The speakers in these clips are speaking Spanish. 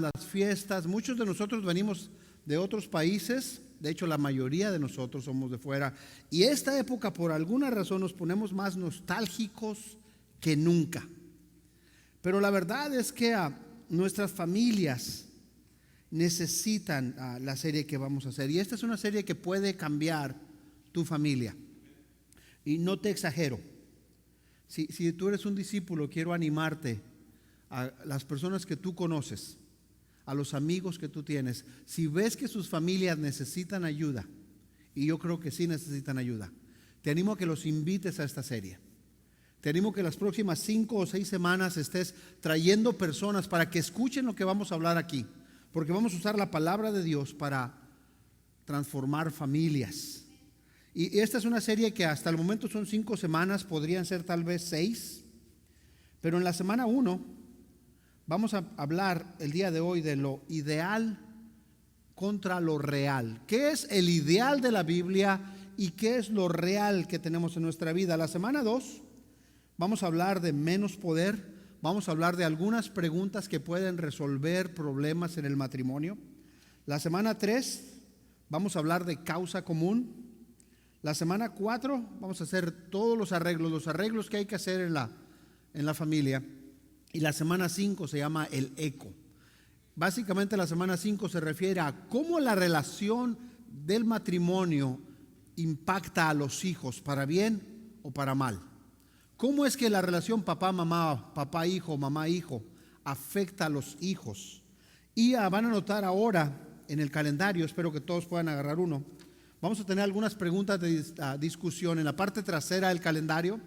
las fiestas. Muchos de nosotros venimos de otros países, de hecho la mayoría de nosotros somos de fuera. Y esta época por alguna razón nos ponemos más nostálgicos que nunca. Pero la verdad es que nuestras familias necesitan la serie que vamos a hacer. Y esta es una serie que puede cambiar tu familia. Y no te exagero. Si tú eres un discípulo, quiero animarte a las personas que tú conoces, a los amigos que tú tienes. Si ves que sus familias necesitan ayuda, y yo creo que sí necesitan ayuda, te animo a que los invites a esta serie. Te animo que las próximas 5 o 6 semanas estés trayendo personas para que escuchen lo que vamos a hablar aquí, porque vamos a usar la palabra de Dios para transformar familias. Y esta es una serie que hasta el momento son 5 semanas, podrían ser tal vez 6, pero en la semana 1 vamos a hablar el día de hoy de lo ideal contra lo real. ¿Qué es el ideal de la Biblia y qué es lo real que tenemos en nuestra vida? La semana 2 vamos a hablar de menos poder, vamos a hablar de algunas preguntas que pueden resolver problemas en el matrimonio. La semana 3 vamos a hablar de causa común. La semana 4 vamos a hacer todos los arreglos que hay que hacer en la familia. Y la semana 5 se llama el eco. Básicamente la semana 5 se refiere a cómo la relación del matrimonio impacta a los hijos, para bien o para mal. ¿Cómo es que la relación papá-mamá, papá-hijo, mamá-hijo afecta a los hijos? Y van a notar ahora en el calendario, espero que todos puedan agarrar uno, vamos a tener algunas preguntas de discusión. En la parte trasera del calendario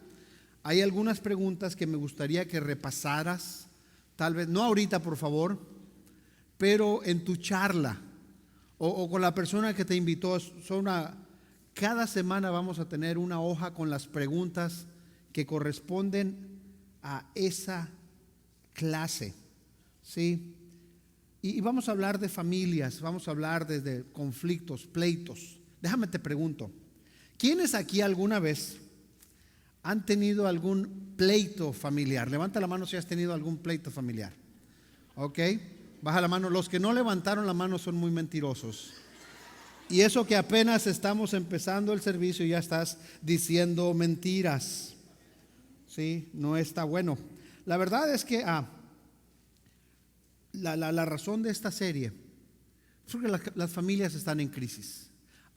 hay algunas preguntas que me gustaría que repasaras, tal vez, no ahorita por favor, pero en tu charla o con la persona que te invitó. Cada semana vamos a tener una hoja con las preguntas que corresponden a esa clase, ¿sí? Y vamos a hablar de familias, vamos a hablar de conflictos, pleitos. Déjame te pregunto, ¿quiénes aquí alguna vez han tenido algún pleito familiar? Levanta la mano si has tenido algún pleito familiar. Ok, baja la mano. Los que no levantaron la mano son muy mentirosos. Y eso que apenas estamos empezando el servicio y ya estás diciendo mentiras. Sí, no está bueno. La verdad es que la razón de esta serie es porque las familias están en crisis.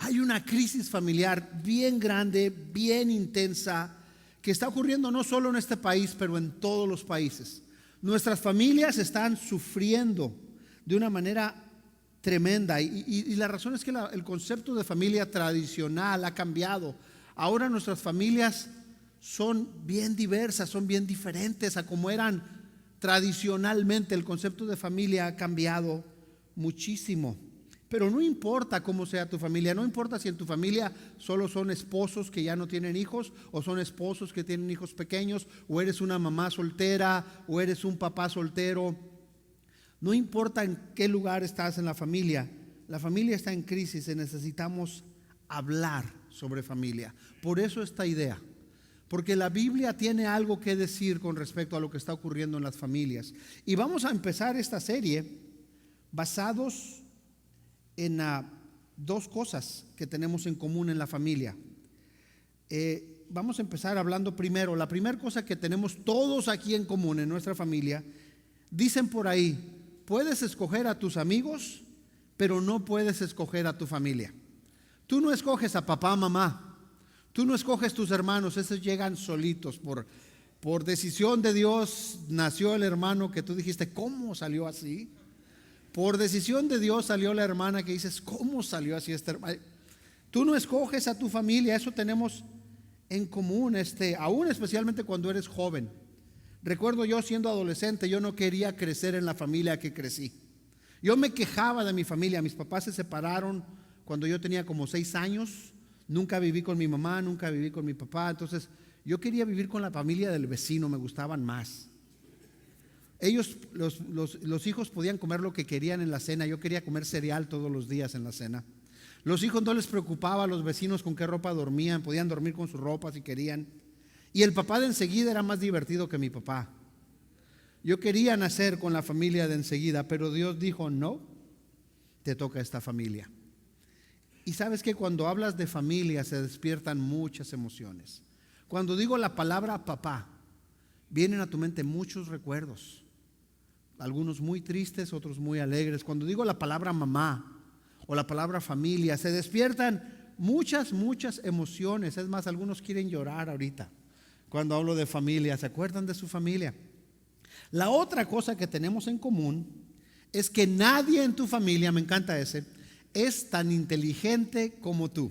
Hay una crisis familiar bien grande, bien intensa, que está ocurriendo no solo en este país, pero en todos los países. Nuestras familias están sufriendo de una manera tremenda y la razón es que el concepto de familia tradicional ha cambiado. Ahora nuestras familias son bien diversas, son bien diferentes a como eran tradicionalmente. El concepto de familia ha cambiado muchísimo. Pero no importa cómo sea tu familia, no importa si en tu familia solo son esposos que ya no tienen hijos, o son esposos que tienen hijos pequeños, o eres una mamá soltera, o eres un papá soltero. No importa en qué lugar estás en la familia está en crisis y necesitamos hablar sobre familia. Por eso esta idea, porque la Biblia tiene algo que decir con respecto a lo que está ocurriendo en las familias. Y vamos a empezar esta serie basados en 2 cosas que tenemos en común en la familia. Vamos a empezar hablando primero. La primera cosa que tenemos todos aquí en común en nuestra familia, dicen por ahí, puedes escoger a tus amigos, pero no puedes escoger a tu familia. Tú no escoges a papá, mamá. Tú no escoges tus hermanos, esos llegan solitos. Por decisión de Dios nació el hermano que tú dijiste, ¿cómo salió así? Por decisión de Dios salió la hermana que dices, ¿cómo salió así esta hermana? Tú no escoges a tu familia, eso tenemos en común, aún especialmente cuando eres joven. Recuerdo yo siendo adolescente, yo no quería crecer en la familia que crecí. Yo me quejaba de mi familia, mis papás se separaron cuando yo tenía como 6 años, nunca viví con mi mamá, nunca viví con mi papá, entonces yo quería vivir con la familia del vecino, me gustaban más. Ellos, los hijos podían comer lo que querían en la cena. Yo quería comer cereal todos los días en la cena. Los hijos no les preocupaba a los vecinos con qué ropa dormían, podían dormir con su ropa si querían. Y el papá de enseguida era más divertido que mi papá. Yo quería nacer con la familia de enseguida, pero Dios dijo, no, te toca esta familia. Y sabes que cuando hablas de familia se despiertan muchas emociones. Cuando digo la palabra papá, vienen a tu mente muchos recuerdos, algunos muy tristes, otros muy alegres. Cuando digo la palabra mamá o la palabra familia, se despiertan muchas emociones. Es más, algunos quieren llorar ahorita cuando hablo de familia, se acuerdan de su familia. La otra cosa que tenemos en común es que nadie en tu familia, me encanta ese, es tan inteligente como tú.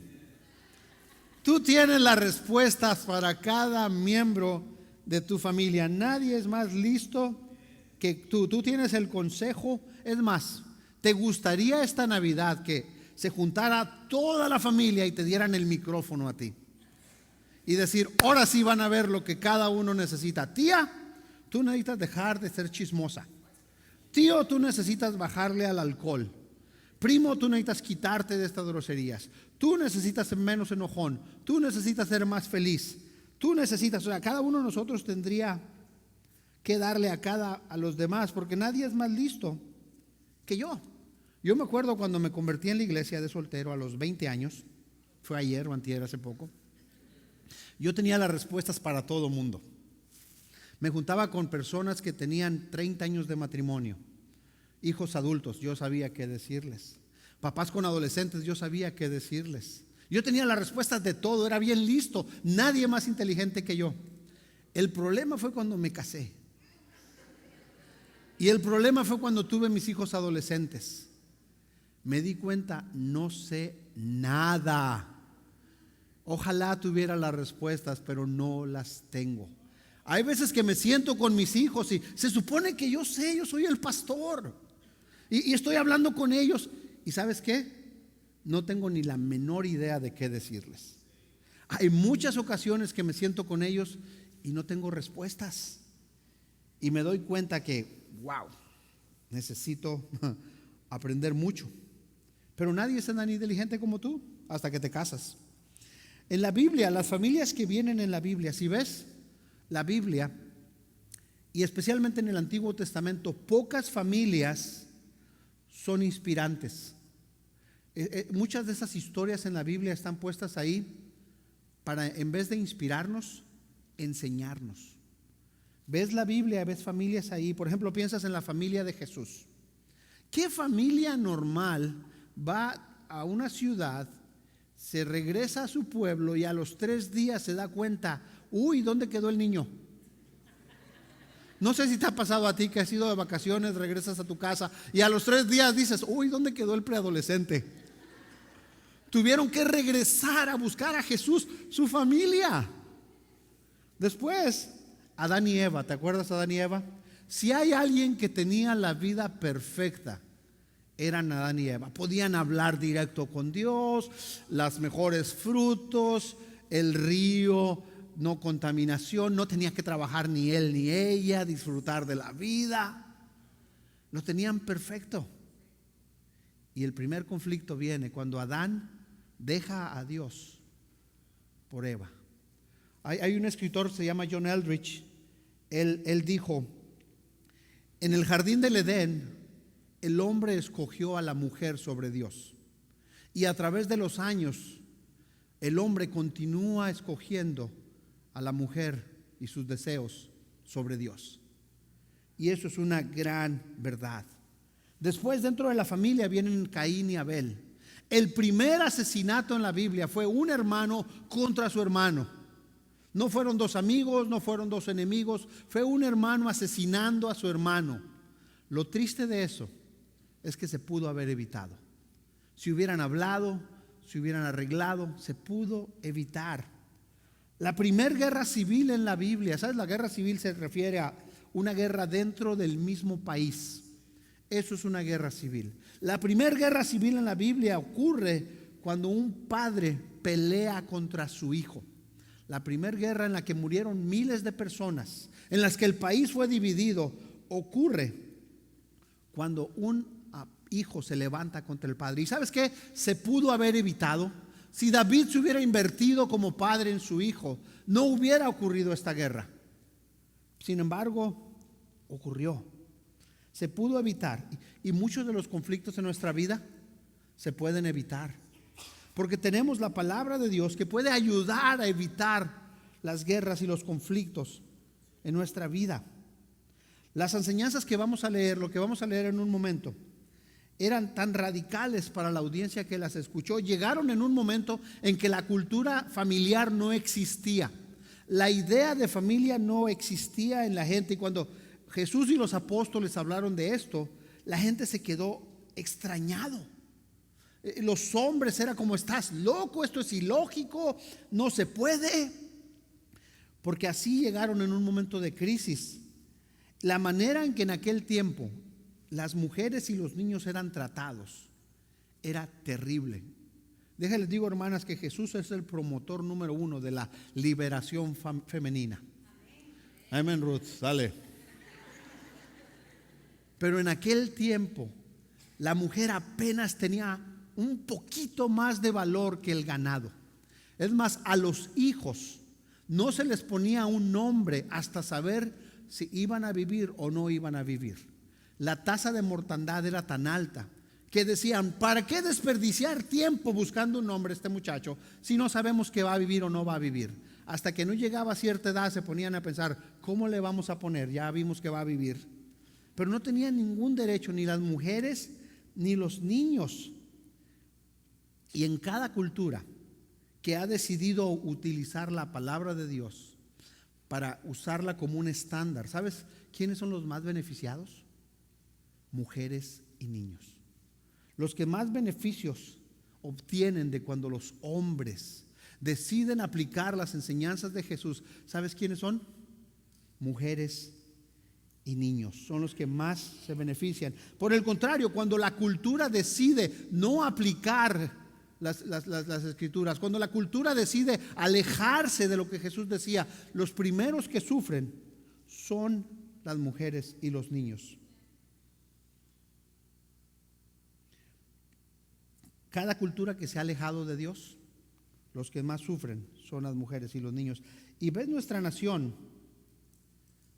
Tú tienes las respuestas para cada miembro de tu familia. Nadie es más listo que tú. Tú tienes el consejo. Es más, ¿te gustaría esta Navidad que se juntara toda la familia y te dieran el micrófono a ti? Y decir, ahora sí van a ver lo que cada uno necesita. Tía, tú necesitas dejar de ser chismosa. Tío, tú necesitas bajarle al alcohol. Primo, tú necesitas quitarte de estas groserías. Tú necesitas ser menos enojón. Tú necesitas ser más feliz. Tú necesitas, o sea, cada uno de nosotros tendría que darle a los demás, porque nadie es más listo que yo. Yo me acuerdo cuando me convertí en la iglesia de soltero a los 20 años. Fue ayer o antier, hace poco. Yo tenía las respuestas para todo mundo. Me juntaba con personas que tenían 30 años de matrimonio, hijos adultos, yo sabía qué decirles. Papás con adolescentes, yo sabía qué decirles. Yo tenía las respuestas de todo, era bien listo, nadie más inteligente que yo. El problema fue cuando me casé. Y el problema fue cuando tuve mis hijos adolescentes. Me di cuenta, no sé nada. Ojalá tuviera las respuestas, pero no las tengo. Hay veces que me siento con mis hijos y se supone que yo sé, yo soy el pastor. Y estoy hablando con ellos. ¿Y sabes qué? No tengo ni la menor idea de qué decirles. Hay muchas ocasiones que me siento con ellos y no tengo respuestas. Y me doy cuenta que, wow, necesito aprender mucho. Pero nadie es tan inteligente como tú hasta que te casas. En la Biblia, las familias que vienen en la Biblia, si ves la Biblia, y especialmente en el Antiguo Testamento, pocas familias son inspirantes. Muchas de esas historias en la Biblia están puestas ahí para, en vez de inspirarnos, enseñarnos. Ves la Biblia, ves familias ahí. Por ejemplo, piensas en la familia de Jesús. ¿Qué familia normal va a una ciudad, se regresa a su pueblo y a los 3 días se da cuenta, uy, ¿dónde quedó el niño? No sé si te ha pasado a ti que has ido de vacaciones, regresas a tu casa y a los 3 días dices, uy, ¿dónde quedó el preadolescente? Tuvieron que regresar a buscar a Jesús, su familia. Después, Adán y Eva, ¿te acuerdas de Adán y Eva? Si hay alguien que tenía la vida perfecta, eran Adán y Eva. Podían hablar directo con Dios, las mejores frutos, el río, no contaminación, no tenía que trabajar ni él ni ella, disfrutar de la vida. Lo tenían perfecto. Y el primer conflicto viene cuando Adán deja a Dios por Eva. Hay un escritor, se llama John Eldridge. Él dijo, en el jardín del Edén, el hombre escogió a la mujer sobre Dios. Y a través de los años, el hombre continúa escogiendo a la mujer y sus deseos sobre Dios. Y eso es una gran verdad. Después, dentro de la familia vienen Caín y Abel. El primer asesinato en la Biblia fue un hermano contra su hermano. No fueron 2 amigos, no fueron 2 enemigos, fue un hermano asesinando a su hermano. Lo triste de eso es que se pudo haber evitado. Si hubieran hablado, si hubieran arreglado, se pudo evitar. La primera guerra civil en la Biblia, ¿sabes? La guerra civil se refiere a una guerra dentro del mismo país. Eso es una guerra civil. La primera guerra civil en la Biblia ocurre cuando un padre pelea contra su hijo. La primera guerra en la que murieron miles de personas, en las que el país fue dividido, ocurre cuando un hijo se levanta contra el padre. ¿Y sabes qué? Se pudo haber evitado. Si David se hubiera invertido como padre en su hijo, no hubiera ocurrido esta guerra. Sin embargo, ocurrió. Se pudo evitar. Y muchos de los conflictos en nuestra vida se pueden evitar. Porque tenemos la palabra de Dios que puede ayudar a evitar las guerras y los conflictos en nuestra vida. Las enseñanzas que vamos a leer, lo que vamos a leer en un momento, eran tan radicales para la audiencia que las escuchó. Llegaron en un momento en que la cultura familiar no existía. La idea de familia no existía en la gente. Y cuando Jesús y los apóstoles hablaron de esto, la gente se quedó extrañado. Los hombres era como: estás loco, esto es ilógico, no se puede. Porque así llegaron en un momento de crisis. La manera en que en aquel tiempo las mujeres y los niños eran tratados era terrible. Déjenles digo, hermanas, que Jesús es el promotor número 1 de la liberación femenina. Amén, Ruth, dale. Pero en aquel tiempo la mujer apenas tenía un poquito más de valor que el ganado. Es más, a los hijos no se les ponía un nombre hasta saber si iban a vivir o no iban a vivir. La tasa de mortandad era tan alta que decían: ¿para qué desperdiciar tiempo buscando un nombre a este muchacho si no sabemos que va a vivir o no va a vivir? Hasta que no llegaba a cierta edad se ponían a pensar: ¿cómo le vamos a poner? Ya vimos que va a vivir. Pero no tenían ningún derecho, ni las mujeres ni los niños. Y en cada cultura que ha decidido utilizar la palabra de Dios para usarla como un estándar, ¿sabes quiénes son los más beneficiados? Mujeres y niños. Los que más beneficios obtienen de cuando los hombres deciden aplicar las enseñanzas de Jesús, ¿sabes quiénes son? Mujeres y niños. Son los que más se benefician. Por el contrario, cuando la cultura decide no aplicar las escrituras, cuando la cultura decide alejarse de lo que Jesús decía, los primeros que sufren son las mujeres y los niños. Cada cultura que se ha alejado de Dios, los que más sufren son las mujeres y los niños. Y ves nuestra nación,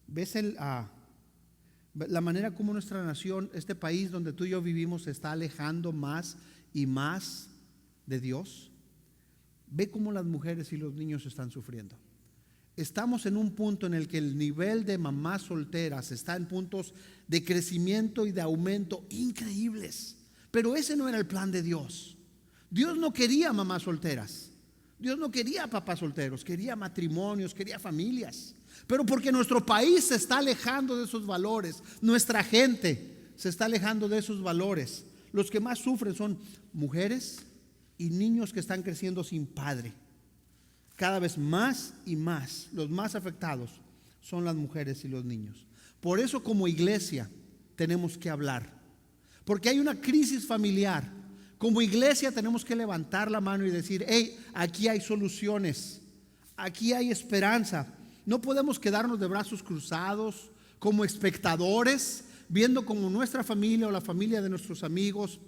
ves la manera como nuestra nación, este país donde tú y yo vivimos, se está alejando más y más de Dios. Ve cómo las mujeres y los niños están sufriendo. Estamos en un punto en el que el nivel de mamás solteras está en puntos de crecimiento y de aumento increíbles. Pero ese no era el plan de Dios. Dios no quería mamás solteras. Dios no quería papás solteros. Quería matrimonios, quería familias. Pero porque nuestro país se está alejando de esos valores, nuestra gente se está alejando de esos valores, los que más sufren son mujeres y niños que están creciendo sin padre. Cada vez más y más, los más afectados son las mujeres y los niños. Por eso, como iglesia tenemos que hablar. Porque hay una crisis familiar. Como iglesia tenemos que levantar la mano y decir: hey, aquí hay soluciones, aquí hay esperanza. No podemos quedarnos de brazos cruzados como espectadores, viendo como nuestra familia o la familia de nuestros amigos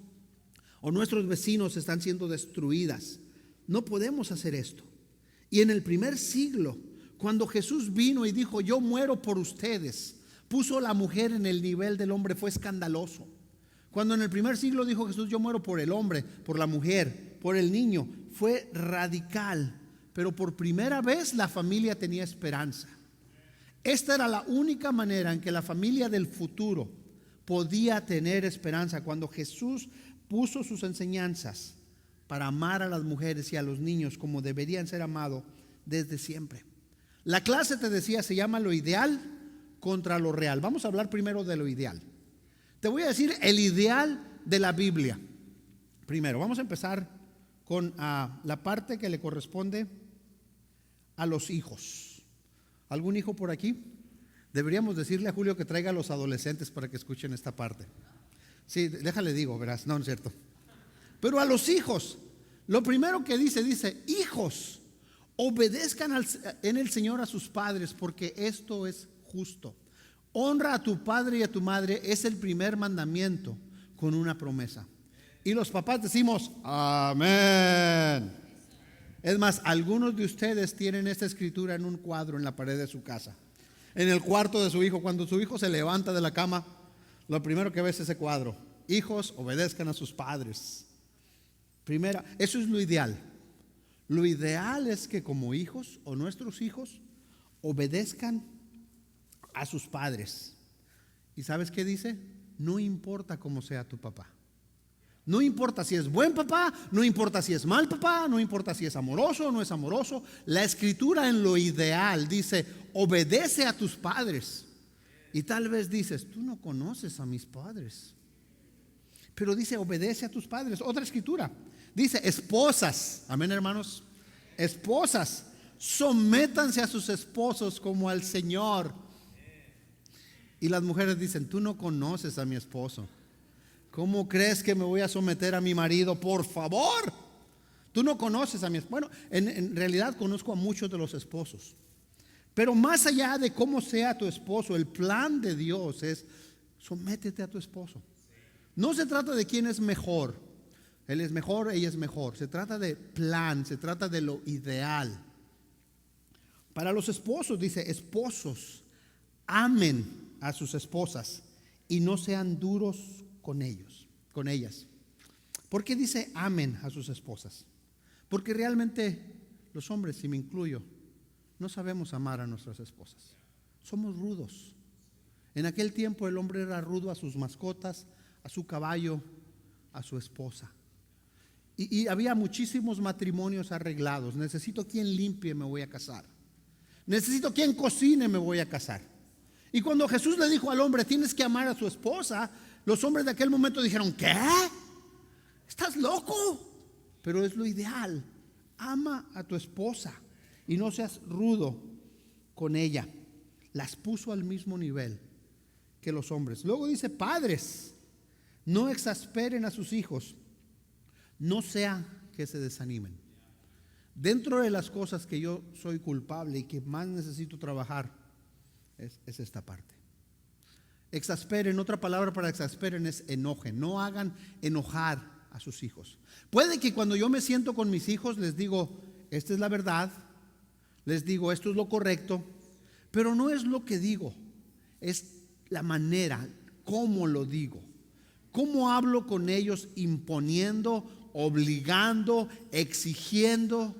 o nuestros vecinos están siendo destruidas. No podemos hacer esto. Y en el primer siglo, cuando Jesús vino y dijo: yo muero por ustedes, puso a la mujer en el nivel del hombre, fue escandaloso. Cuando en el primer siglo dijo Jesús: yo muero por el hombre, por la mujer, por el niño, fue radical. Pero por primera vez la familia tenía esperanza. Esta era la única manera en que la familia del futuro podía tener esperanza, cuando Jesús puso sus enseñanzas para amar a las mujeres y a los niños como deberían ser amados desde siempre. La clase, te decía, se llama lo ideal contra lo real. Vamos a hablar primero de lo ideal. Te voy a decir el ideal de la Biblia. Primero, vamos a empezar con la parte que le corresponde a los hijos. ¿Algún hijo por aquí? Deberíamos decirle a Julio que traiga a los adolescentes para que escuchen esta parte. Sí, déjale digo, verás, no es cierto. Pero a los hijos, lo primero que dice: hijos, obedezcan en el Señor a sus padres, porque esto es justo. Honra a tu padre y a tu madre, es el primer mandamiento con una promesa. Y los papás decimos: amén. Es más, algunos de ustedes tienen esta escritura en un cuadro en la pared de su casa. en el cuarto de su hijo. Cuando su hijo se levanta de la cama, lo primero que ve es ese cuadro: hijos, obedezcan a sus padres. Primera, eso es lo ideal. Lo ideal es que como hijos o nuestros hijos obedezcan a sus padres. ¿Y sabes qué dice? No importa cómo sea tu papá. No importa si es buen papá, no importa si es mal papá, no importa si es amoroso o no es amoroso. La escritura en lo ideal dice: obedece a tus padres. Y tal vez dices: tú no conoces a mis padres. Pero dice: obedece a tus padres. Otra escritura dice: esposas, amén, hermanos, esposas, sométanse a sus esposos como al Señor. Y las mujeres dicen: tú no conoces a mi esposo. ¿Cómo crees que me voy a someter a mi marido? Por favor, tú no conoces a mi esposo. Bueno, en realidad conozco a muchos de los esposos. Pero más allá de cómo sea tu esposo, el plan de Dios es: sométete a tu esposo. No se trata de quién es mejor. Él es mejor, ella es mejor. Se trata de plan, se trata de lo ideal. Para los esposos dice: esposos, amen a sus esposas y no sean duros con ellas. ¿Por qué dice amen a sus esposas? Porque realmente los hombres, si me incluyo, no sabemos amar a nuestras esposas. Somos rudos. En aquel tiempo el hombre era rudo a sus mascotas, a su caballo, a su esposa. Y había muchísimos matrimonios arreglados. Necesito quien limpie, me voy a casar. Necesito quien cocine, me voy a casar. Y cuando Jesús le dijo al hombre: tienes que amar a su esposa, los hombres de aquel momento dijeron: ¿qué? ¿Estás loco? Pero es lo ideal. Ama a tu esposa y no seas rudo con ella. Las puso al mismo nivel que los hombres. Luego dice: padres, no exasperen a sus hijos, no sea que se desanimen. Dentro de las cosas que yo soy culpable y que más necesito trabajar es esta parte. Exasperen, otra palabra para exasperen es enojen. No hagan enojar a sus hijos. Puede que cuando yo me siento con mis hijos les digo: esta es la verdad, les digo esto es lo correcto, pero no es lo que digo, es la manera, cómo lo digo, cómo hablo con ellos, imponiendo, obligando, exigiendo.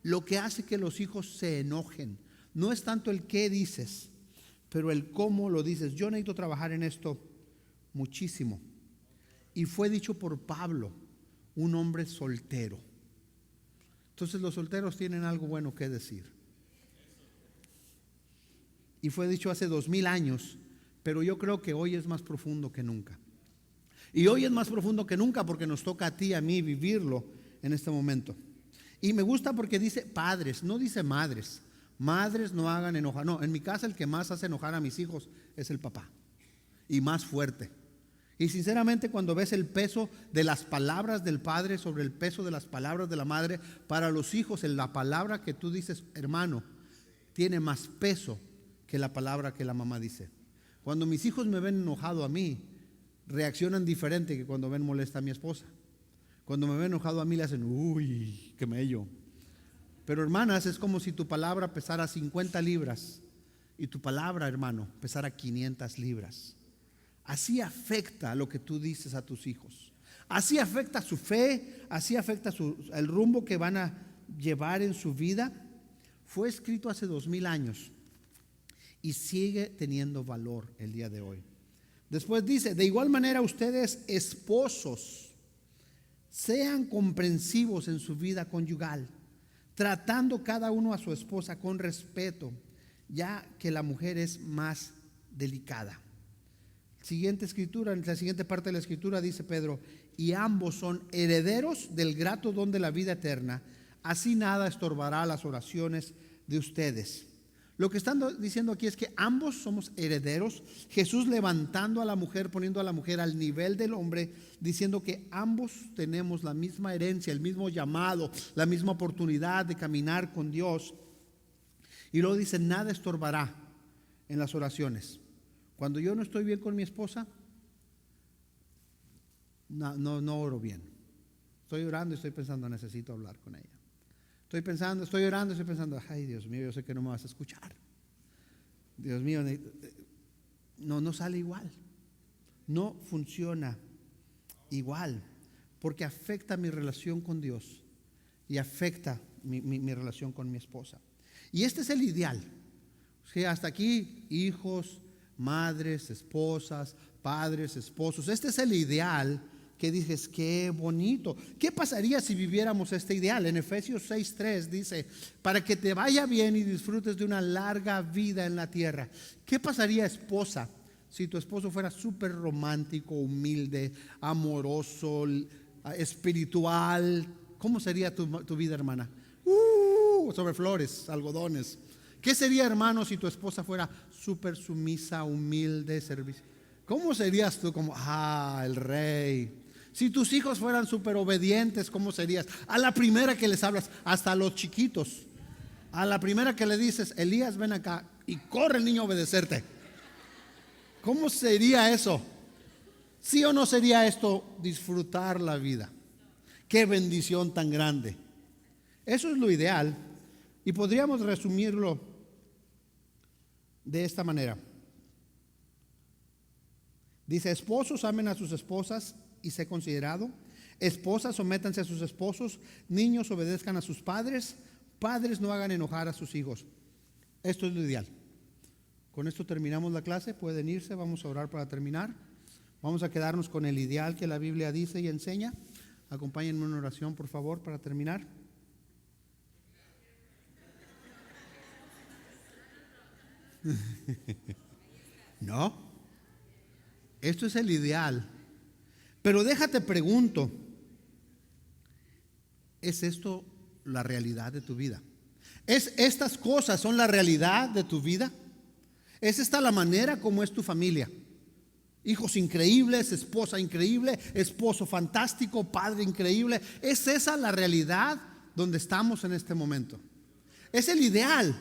Lo que hace que los hijos se enojen no es tanto el qué dices, pero el cómo lo dices. Yo necesito trabajar en esto muchísimo. Y fue dicho por Pablo, un hombre soltero. Entonces los solteros tienen algo bueno que decir. Y fue dicho hace 2000 años, pero yo creo que hoy es más profundo que nunca. Y hoy es más profundo que nunca porque nos toca a ti y a mí vivirlo en este momento. Y me gusta porque dice padres, no dice madres. Madres no hagan enojar. No, en mi casa el que más hace enojar a mis hijos es el papá. Y más fuerte. Y sinceramente, cuando ves el peso de las palabras del padre sobre el peso de las palabras de la madre, para los hijos la palabra que tú dices, hermano, tiene más peso que la palabra que la mamá dice. Cuando mis hijos me ven enojado a mí, reaccionan diferente que cuando ven molesta a mi esposa. Cuando me ven enojado a mí le hacen: uy, qué mello. Pero hermanas, es como si tu palabra pesara 50 libras y tu palabra, hermano, pesara 500 libras. Así afecta lo que tú dices a tus hijos. Así afecta su fe, así afecta el rumbo que van a llevar en su vida. Fue escrito hace 2000 años y sigue teniendo valor el día de hoy. Después dice: de igual manera ustedes, esposos, sean comprensivos en su vida conyugal, tratando cada uno a su esposa con respeto, ya que la mujer es más delicada. Siguiente escritura, en la siguiente parte de la escritura dice Pedro: y ambos son herederos del grato don de la vida eterna, así nada estorbará las oraciones de ustedes. Lo que están diciendo aquí es que ambos somos herederos. Jesús levantando a la mujer, poniendo a la mujer al nivel del hombre, diciendo que ambos tenemos la misma herencia, el mismo llamado, la misma oportunidad de caminar con Dios. Y luego dice: nada estorbará en las oraciones. Cuando yo no estoy bien con mi esposa, no oro bien. Estoy orando y estoy pensando: necesito hablar con ella. Estoy orando, estoy pensando: ay, Dios mío, yo sé que no me vas a escuchar. Dios mío, no sale igual. No funciona igual, porque afecta mi relación con Dios y afecta mi relación con mi esposa. Y este es el ideal. O sea, hasta aquí, hijos, madres, esposas, padres, esposos. Este es el ideal que dices, qué bonito. ¿Qué pasaría si viviéramos este ideal? En Efesios 6:3 dice, para que te vaya bien y disfrutes de una larga vida en la tierra. ¿Qué pasaría, esposa, si tu esposo fuera súper romántico, humilde, amoroso, espiritual? ¿Cómo sería tu vida, hermana? Sobre flores, algodones. ¿Qué sería, hermano, si tu esposa fuera súper sumisa, humilde, servicio? ¿Cómo serías tú? Como, el rey. Si tus hijos fueran súper obedientes, ¿cómo serías? A la primera que les hablas, hasta a los chiquitos, a la primera que le dices, Elías, ven acá, y corre el niño a obedecerte. ¿Cómo sería eso? ¿Sí o no sería esto disfrutar la vida? Qué bendición tan grande. Eso es lo ideal. Y podríamos resumirlo de esta manera. Dice, esposos amen a sus esposas y sé considerado. Esposas sométanse a sus esposos. Niños obedezcan a sus padres. Padres no hagan enojar a sus hijos. Esto es lo ideal. Con esto terminamos la clase. Pueden irse, vamos a orar para terminar. Vamos a quedarnos con el ideal que la Biblia dice y enseña. Acompáñenme en una oración, por favor, para terminar. No, esto es el ideal. Pero déjate pregunto, ¿es esto la realidad de tu vida? ¿Estas cosas son la realidad de tu vida? ¿Es esta la manera como es tu familia? Hijos increíbles, esposa increíble, esposo fantástico, padre increíble. ¿Es esa la realidad donde estamos en este momento? Es el ideal.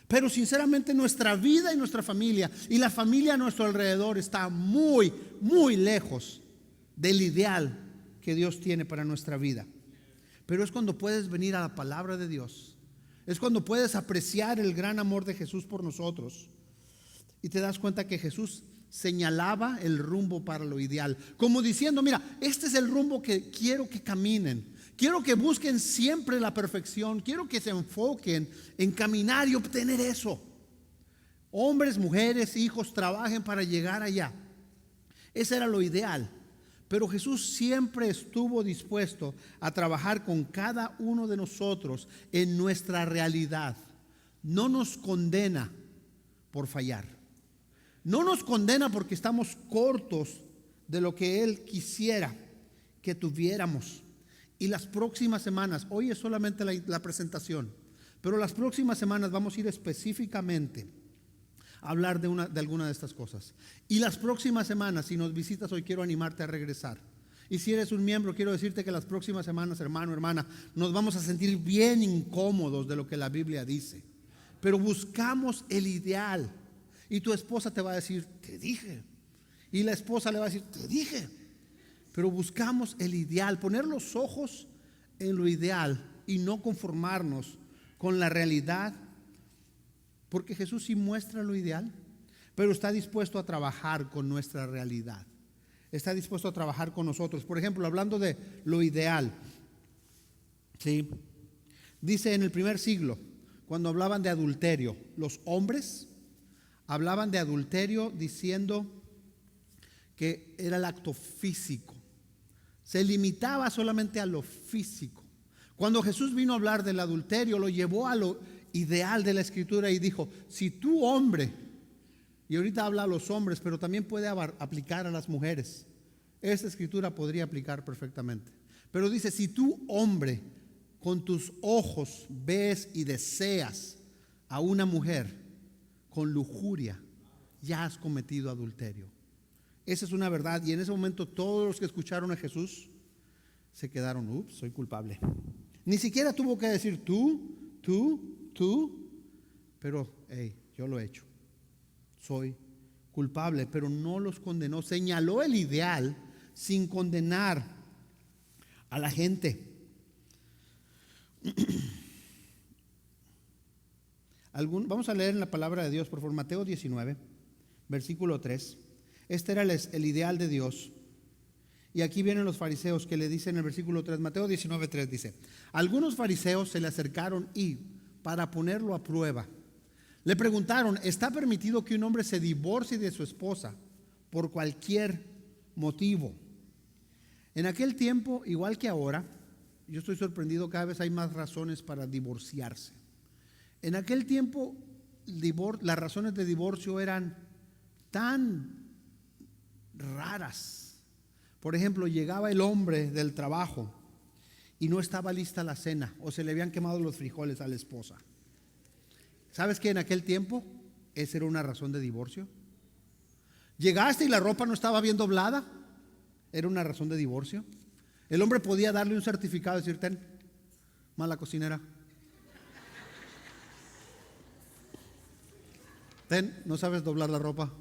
Pero sinceramente nuestra vida y nuestra familia y la familia a nuestro alrededor está muy, muy lejos del ideal que Dios tiene para nuestra vida. Pero es cuando puedes venir a la palabra de Dios. Es cuando puedes apreciar el gran amor de Jesús por nosotros. Y te das cuenta que Jesús señalaba el rumbo para lo ideal. Como diciendo, mira, este es el rumbo que quiero que caminen. Quiero que busquen siempre la perfección. Quiero que se enfoquen en caminar y obtener eso. Hombres, mujeres, hijos, trabajen para llegar allá. Ese era lo ideal. Pero Jesús siempre estuvo dispuesto a trabajar con cada uno de nosotros en nuestra realidad. No nos condena por fallar. No nos condena porque estamos cortos de lo que Él quisiera que tuviéramos. Y las próximas semanas, hoy es solamente la presentación, pero las próximas semanas vamos a ir específicamente a hablar de alguna de estas cosas. Y las próximas semanas, si nos visitas hoy, quiero animarte a regresar. Y si eres un miembro, quiero decirte que las próximas semanas, hermano, hermana, nos vamos a sentir bien incómodos de lo que la Biblia dice. Pero buscamos el ideal. Y tu esposa te va a decir, te dije. Y la esposa le va a decir, te dije. Pero buscamos el ideal, poner los ojos en lo ideal y no conformarnos con la realidad, porque Jesús sí muestra lo ideal, pero está dispuesto a trabajar con nuestra realidad. Está dispuesto a trabajar con nosotros. Por ejemplo, hablando de lo ideal, ¿sí? Dice en el primer siglo, cuando hablaban de adulterio, los hombres hablaban de adulterio diciendo que era el acto físico. Se limitaba solamente a lo físico. Cuando Jesús vino a hablar del adulterio, lo llevó a lo ideal de la Escritura y dijo, si tú hombre, y ahorita habla a los hombres, pero también puede aplicar a las mujeres. Esta Escritura podría aplicar perfectamente. Pero dice, si tú hombre, con tus ojos ves y deseas a una mujer con lujuria, ya has cometido adulterio. Esa es una verdad. Y en ese momento todos los que escucharon a Jesús se quedaron, ups, soy culpable. Ni siquiera tuvo que decir tú, pero hey, yo lo he hecho. Soy culpable, pero no los condenó. Señaló el ideal sin condenar a la gente. Vamos a leer en la palabra de Dios, por favor, Mateo 19, versículo 3. Este era el ideal de Dios. Y aquí vienen los fariseos que le dicen en el versículo 3, Mateo 19, 3 dice: algunos fariseos se le acercaron y, para ponerlo a prueba, le preguntaron: ¿está permitido que un hombre se divorcie de su esposa por cualquier motivo? En aquel tiempo, igual que ahora, yo estoy sorprendido, cada vez hay más razones para divorciarse. En aquel tiempo, las razones de divorcio eran tan raras. Por ejemplo, llegaba el hombre del trabajo y no estaba lista la cena, o se le habían quemado los frijoles a la esposa. ¿Sabes qué? En aquel tiempo esa era una razón de divorcio. Llegaste y la ropa no estaba bien doblada, era una razón de divorcio. El hombre podía darle un certificado y decir: ten, mala cocinera, ten, no sabes doblar la ropa.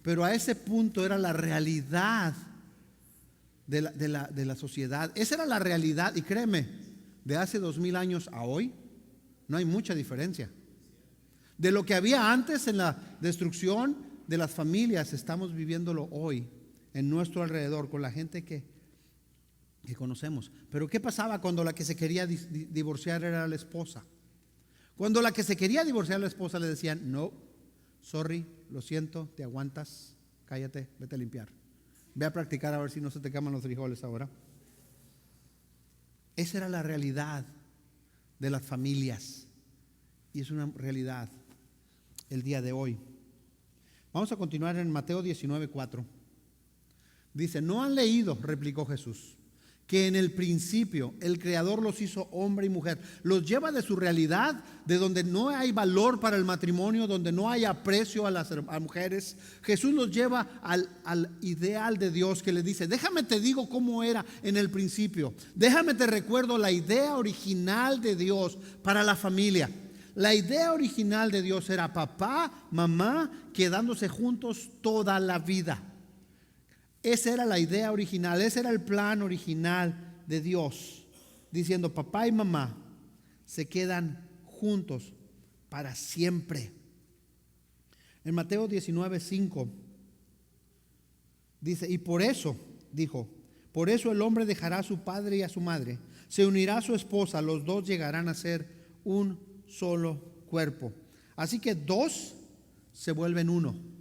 Pero a ese punto era la realidad de la sociedad. Esa era la realidad, y créeme, de hace 2000 años a hoy no hay mucha diferencia. De lo que había antes en la destrucción de las familias, estamos viviéndolo hoy en nuestro alrededor con la gente que conocemos. Pero ¿qué pasaba cuando la que se quería divorciar era la esposa? Cuando la que se quería divorciar a la esposa le decían: no, sorry, lo siento, te aguantas, cállate, vete a limpiar, ve a practicar a ver si no se te queman los frijoles ahora. Esa era la realidad de las familias, y es una realidad el día de hoy. Vamos a continuar en Mateo 19, 4. Dice: ¿no han leído, replicó Jesús, que en el principio el Creador los hizo hombre y mujer? Los lleva de su realidad, de donde no hay valor para el matrimonio, donde no hay aprecio a las mujeres. Jesús los lleva al ideal de Dios, que le dice: déjame te digo cómo era en el principio, déjame te recuerdo la idea original de Dios para la familia. La idea original de Dios era papá, mamá, quedándose juntos toda la vida. Esa era la idea original, ese era el plan original de Dios, diciendo: papá y mamá se quedan juntos para siempre. En Mateo 19, 5 dice: y por eso, dijo, por eso el hombre dejará a su padre y a su madre, se unirá a su esposa, los dos llegarán a ser un solo cuerpo. Así que dos se vuelven uno.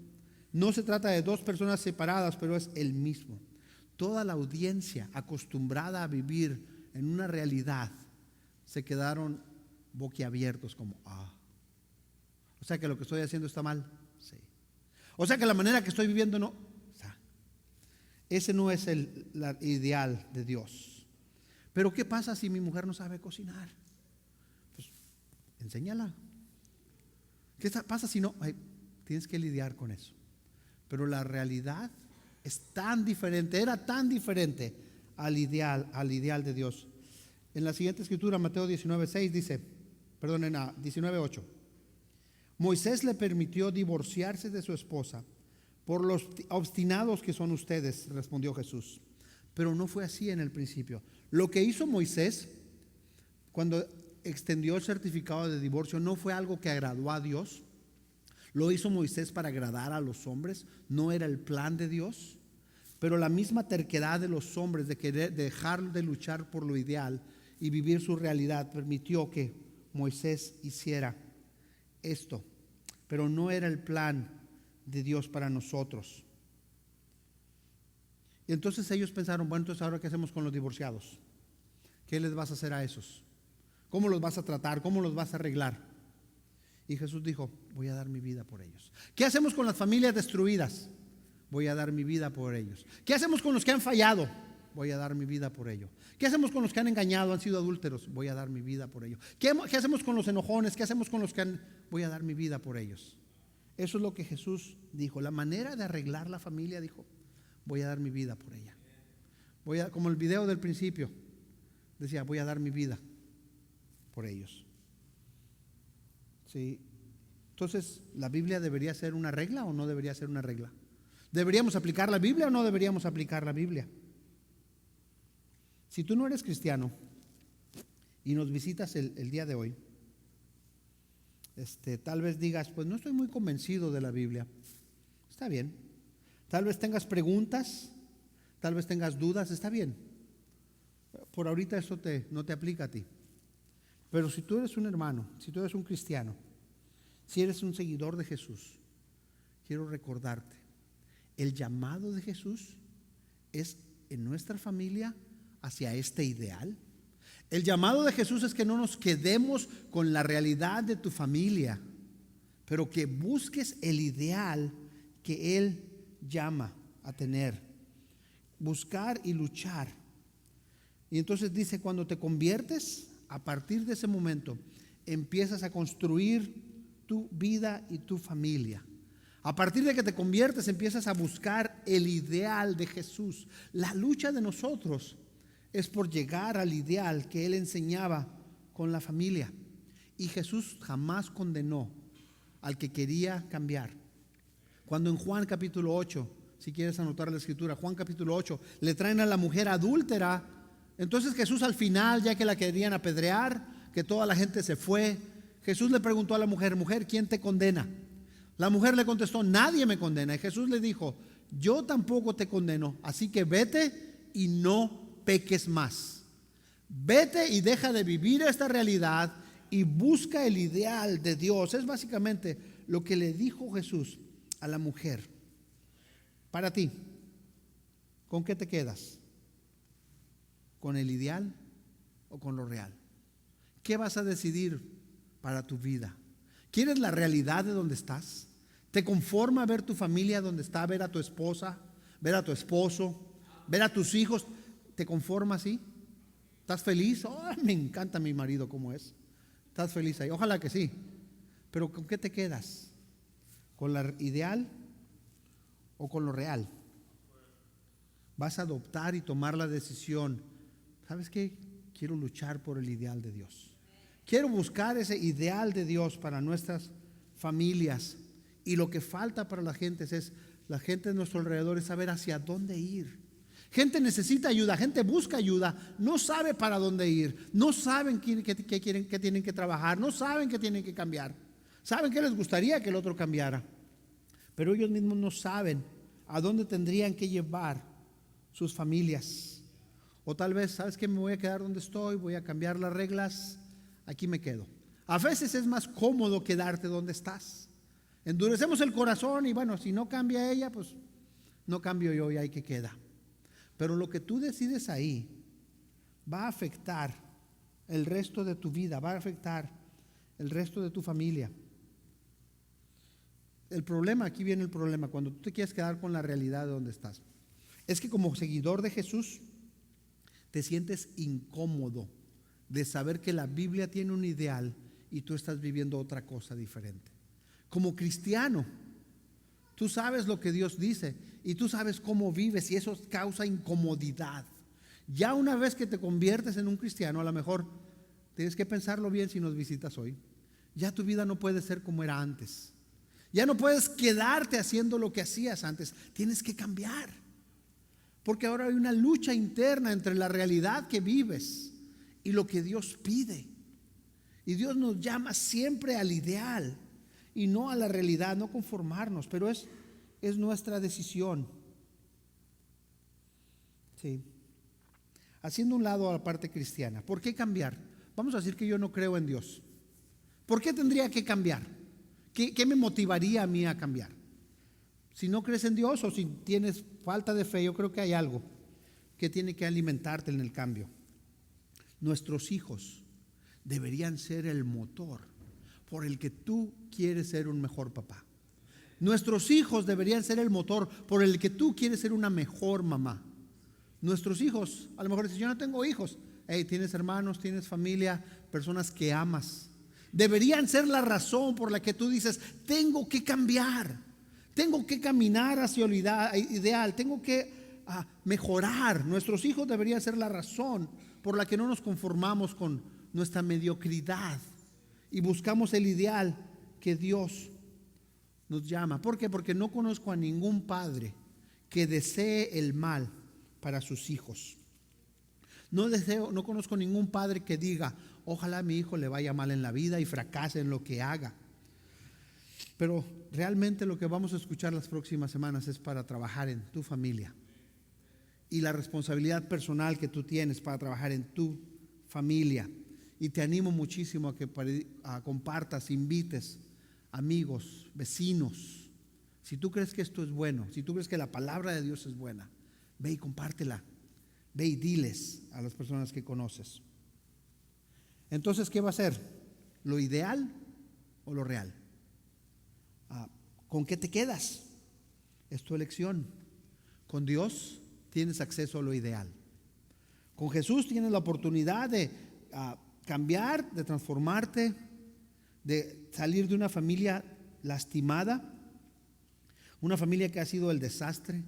No se trata de dos personas separadas, pero es el mismo. Toda la audiencia, acostumbrada a vivir en una realidad, se quedaron boquiabiertos como: o sea que lo que estoy haciendo está mal. Sí. O sea que la manera que estoy viviendo no. Ese no es el ideal de Dios. Pero ¿qué pasa si mi mujer no sabe cocinar? Pues enséñala. ¿Qué pasa si no? Tienes que lidiar con eso. Pero la realidad es tan diferente, era tan diferente al ideal de Dios. En la siguiente escritura, Mateo 19:6 dice, perdón, en 19:8, Moisés le permitió divorciarse de su esposa por los obstinados que son ustedes, respondió Jesús. Pero no fue así en el principio. Lo que hizo Moisés cuando extendió el certificado de divorcio no fue algo que agradó a Dios. Lo hizo Moisés para agradar a los hombres, no era el plan de Dios. Pero la misma terquedad de los hombres de querer dejar de luchar por lo ideal y vivir su realidad permitió que Moisés hiciera esto. Pero no era el plan de Dios para nosotros. Y entonces ellos pensaron: bueno, entonces ahora ¿qué hacemos con los divorciados? ¿Qué les vas a hacer a esos? ¿Cómo los vas a tratar? ¿Cómo los vas a arreglar? Y Jesús dijo: voy a dar mi vida por ellos. ¿Qué hacemos con las familias destruidas? Voy a dar mi vida por ellos. ¿Qué hacemos con los que han fallado? Voy a dar mi vida por ellos. ¿Qué hacemos con los que han engañado, han sido adúlteros? Voy a dar mi vida por ellos. ¿Qué hacemos con los enojones? ¿Qué hacemos con los que han? Voy a dar mi vida por ellos. Eso es lo que Jesús dijo. La manera de arreglar la familia, dijo: voy a dar mi vida por ella. Como el video del principio, decía: voy a dar mi vida por ellos. ¿Sí? Entonces, ¿la Biblia debería ser una regla o no debería ser una regla? ¿Deberíamos aplicar la Biblia o no deberíamos aplicar la Biblia? Si tú no eres cristiano y nos visitas el día de hoy, tal vez digas, pues no estoy muy convencido de la Biblia. Está bien. Tal vez tengas preguntas, tal vez tengas dudas, está bien. Por ahorita eso no te aplica a ti. Pero si tú eres un hermano, si tú eres un cristiano, si eres un seguidor de Jesús, quiero recordarte, el llamado de Jesús es en nuestra familia hacia este ideal. El llamado de Jesús es que no nos quedemos con la realidad de tu familia, pero que busques el ideal que Él llama a tener. Buscar y luchar. Y entonces dice, cuando te conviertes, a partir de ese momento, empiezas a construir tu vida y tu familia. A partir de que te conviertes, empiezas a buscar el ideal de Jesús. La lucha de nosotros es por llegar al ideal que Él enseñaba con la familia. Y Jesús jamás condenó al que quería cambiar. Cuando en Juan capítulo 8, si quieres anotar la escritura, Juan capítulo 8, le traen a la mujer adúltera. Entonces Jesús al final, ya que la querían apedrear, que toda la gente se fue, Jesús le preguntó a la mujer, mujer, ¿quién te condena? La mujer le contestó, nadie me condena. Y Jesús le dijo, yo tampoco te condeno, así que vete y no peques más. Vete y deja de vivir esta realidad y busca el ideal de Dios. Es básicamente lo que le dijo Jesús a la mujer. Para ti, ¿con qué te quedas? ¿Con el ideal o con lo real? ¿Qué vas a decidir para tu vida? ¿Quieres la realidad de donde estás? ¿Te conforma ver tu familia donde está? Ver a tu esposa, ver a tu esposo, ver a tus hijos. ¿Te conforma así? ¿Estás feliz? Oh, me encanta mi marido como es. ¿Estás feliz ahí? Ojalá que sí. Pero ¿con qué te quedas? ¿Con la ideal o con lo real? Vas a adoptar y tomar la decisión. ¿Sabes qué? Quiero luchar por el ideal de Dios. Quiero buscar ese ideal de Dios para nuestras familias. Y lo que falta para la gente es la gente de nuestro alrededor es saber hacia dónde ir. Gente necesita ayuda, gente busca ayuda, no sabe para dónde ir, no saben qué tienen que trabajar, no saben qué tienen que cambiar. Saben que les gustaría que el otro cambiara, pero ellos mismos no saben a dónde tendrían que llevar sus familias. O tal vez, ¿sabes qué? Me voy a quedar donde estoy, voy a cambiar las reglas, aquí me quedo. A veces es más cómodo quedarte donde estás. Endurecemos el corazón y bueno, si no cambia ella, pues no cambio yo y ahí que queda. Pero lo que tú decides ahí va a afectar el resto de tu vida, va a afectar el resto de tu familia. El problema, aquí viene el problema, cuando tú te quieres quedar con la realidad de donde estás, es que como seguidor de Jesús te sientes incómodo de saber que la Biblia tiene un ideal y tú estás viviendo otra cosa diferente. Como cristiano, tú sabes lo que Dios dice y tú sabes cómo vives y eso causa incomodidad. Ya una vez que te conviertes en un cristiano, a lo mejor tienes que pensarlo bien si nos visitas hoy. Ya tu vida no puede ser como era antes. Ya no puedes quedarte haciendo lo que hacías antes. Tienes que cambiar. Porque ahora hay una lucha interna entre la realidad que vives y lo que Dios pide. Y Dios nos llama siempre al ideal y no a la realidad, no conformarnos, pero es nuestra decisión. Sí. Haciendo un lado a la parte cristiana, ¿por qué cambiar? Vamos a decir que yo no creo en Dios. ¿Por qué tendría que cambiar? ¿Qué me motivaría a mí a cambiar? Si no crees en Dios o si tienes falta de fe, yo creo que hay algo que tiene que alimentarte en el cambio. Nuestros hijos deberían ser el motor por el que tú quieres ser un mejor papá. Nuestros hijos deberían ser el motor por el que tú quieres ser una mejor mamá. Nuestros hijos, a lo mejor dices, yo no tengo hijos. Hey, tienes hermanos, tienes familia, personas que amas. Deberían ser la razón por la que tú dices, tengo que cambiar, tengo que caminar hacia el ideal, tengo que mejorar. Nuestros hijos deberían ser la razón por la que no nos conformamos con nuestra mediocridad y buscamos el ideal que Dios nos llama. ¿Por qué? Porque no conozco a ningún padre que desee el mal para sus hijos. No conozco ningún padre que diga, ojalá a mi hijo le vaya mal en la vida y fracase en lo que haga. Pero realmente lo que vamos a escuchar las próximas semanas es para trabajar en tu familia. Y la responsabilidad personal que tú tienes para trabajar en tu familia. Y te animo muchísimo a que compartas, invites amigos, vecinos. Si tú crees que esto es bueno, si tú crees que la palabra de Dios es buena, ve y compártela. Ve y diles a las personas que conoces. Entonces, ¿qué va a ser? ¿Lo ideal o lo real? ¿Con qué te quedas? Es tu elección. Con Dios tienes acceso a lo ideal. Con Jesús tienes la oportunidad de cambiar, de transformarte, de salir de una familia lastimada, una familia que ha sido el desastre.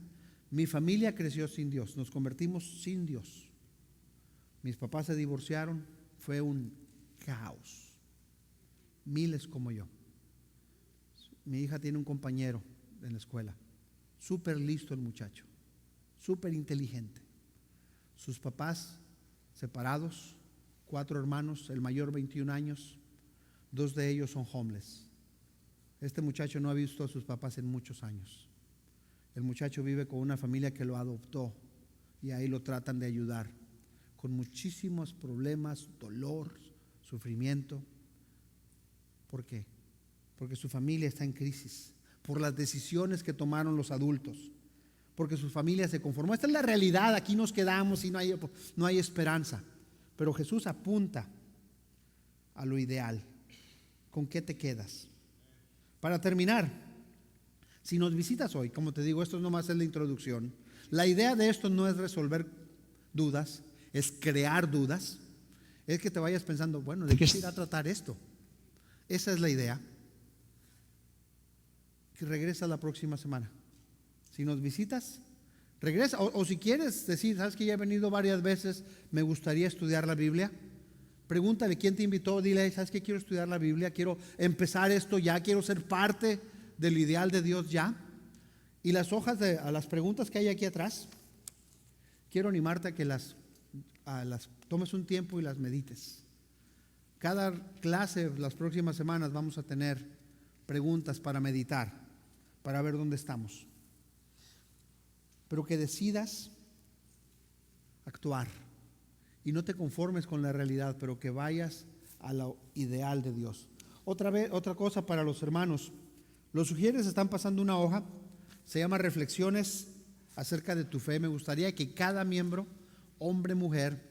Mi familia creció sin Dios, nos convertimos sin Dios. Mis papás se divorciaron, fue un caos. Miles como yo. Mi hija tiene un compañero en la escuela, súper listo el muchacho, súper inteligente. Sus papás separados, 4 hermanos, el mayor 21 años, 2 de ellos son homeless. Este muchacho no ha visto a sus papás en muchos años. El muchacho vive con una familia que lo adoptó y ahí lo tratan de ayudar, con muchísimos problemas, dolor, sufrimiento. ¿Por qué? Porque su familia está en crisis, por las decisiones que tomaron los adultos, porque su familia se conformó. Esta es la realidad, aquí nos quedamos y no hay esperanza. Pero Jesús apunta a lo ideal. ¿Con qué te quedas? Para terminar, si nos visitas hoy, como te digo, esto nomás es la introducción. La idea de esto no es resolver dudas, es crear dudas. Es que te vayas pensando, bueno, ¿de qué se irá a tratar esto? Esa es la idea. Que regresa la próxima semana. Si nos visitas, regresa. O si quieres decir, sabes que ya he venido varias veces, me gustaría estudiar la Biblia. Pregúntale quién te invitó, dile, sabes que quiero estudiar la Biblia, quiero empezar esto ya, quiero ser parte del ideal de Dios ya. Y las hojas a las preguntas que hay aquí atrás, quiero animarte a que las tomes un tiempo y las medites. Cada clase, las próximas semanas, vamos a tener preguntas para meditar, para ver dónde estamos. Pero que decidas actuar y no te conformes con la realidad, pero que vayas a lo ideal de Dios. Otra cosa para los hermanos, los sugieres están pasando una hoja, se llama Reflexiones acerca de tu fe. Me gustaría que cada miembro, hombre, mujer,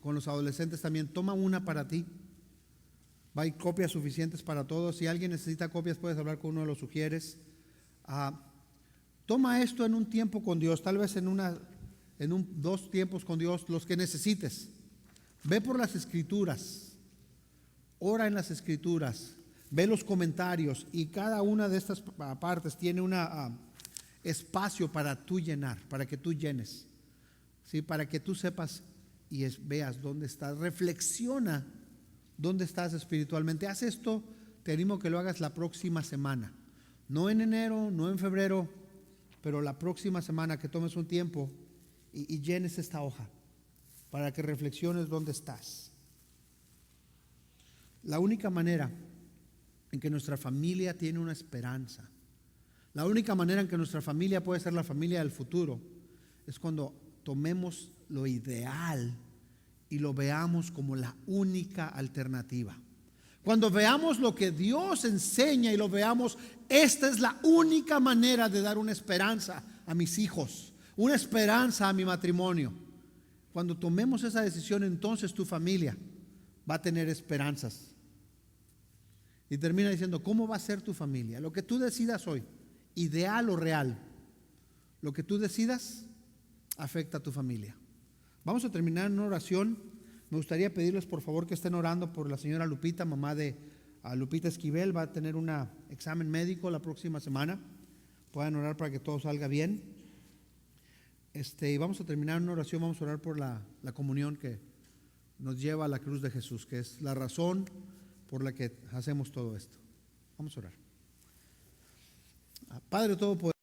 con los adolescentes también, toma una para ti. Hay copias suficientes para todos. Si alguien necesita copias, puedes hablar con uno de los sugieres. Toma esto en un tiempo con Dios, tal vez en 2 tiempos con Dios, los que necesites. Ve por las escrituras, ora en las escrituras, ve los comentarios, y cada una de estas partes tiene un espacio para tú llenar, para que tú llenes, ¿sí? Para que tú sepas y veas dónde estás. Reflexiona dónde estás espiritualmente. Haz esto, te animo a que lo hagas la próxima semana, no en enero, no en febrero, pero la próxima semana, que tomes un tiempo y llenes esta hoja para que reflexiones dónde estás. La única manera en que nuestra familia tiene una esperanza, la única manera en que nuestra familia puede ser la familia del futuro, es cuando tomemos lo ideal y lo veamos como la única alternativa. Cuando veamos lo que Dios enseña y lo veamos, esta es la única manera de dar una esperanza a mis hijos, una esperanza a mi matrimonio. Cuando tomemos esa decisión, entonces tu familia va a tener esperanzas. Y termina diciendo, ¿cómo va a ser tu familia? Lo que tú decidas hoy, ideal o real, lo que tú decidas afecta a tu familia. Vamos a terminar en una oración. Me gustaría pedirles por favor que estén orando por la señora Lupita, mamá de Lupita Esquivel. Va a tener un examen médico la próxima semana. Puedan orar para que todo salga bien. Y vamos a terminar en una oración. Vamos a orar por la comunión que nos lleva a la cruz de Jesús, que es la razón por la que hacemos todo esto. Vamos a orar. Padre Todopoderoso,